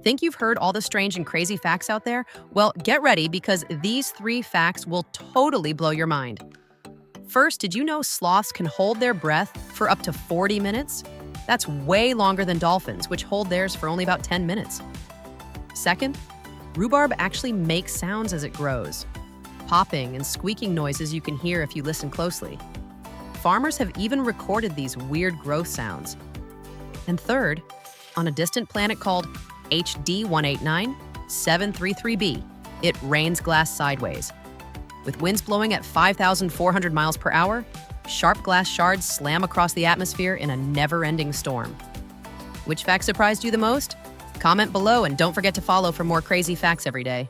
Think you've heard all the strange and crazy facts out there? Well, get ready because these 3 facts will totally blow your mind. First, did you know sloths can hold their breath for up to 40 minutes? That's way longer than dolphins, which hold theirs for only about 10 minutes. Second, rhubarb actually makes sounds as it grows. Popping and squeaking noises you can hear if you listen closely. Farmers have even recorded these weird growth sounds. And third, on a distant planet called HD 189733b, it rains glass sideways. With winds blowing at 5,400 miles per hour, sharp glass shards slam across the atmosphere in a never-ending storm. Which fact surprised you the most? Comment below and don't forget to follow for more crazy facts every day.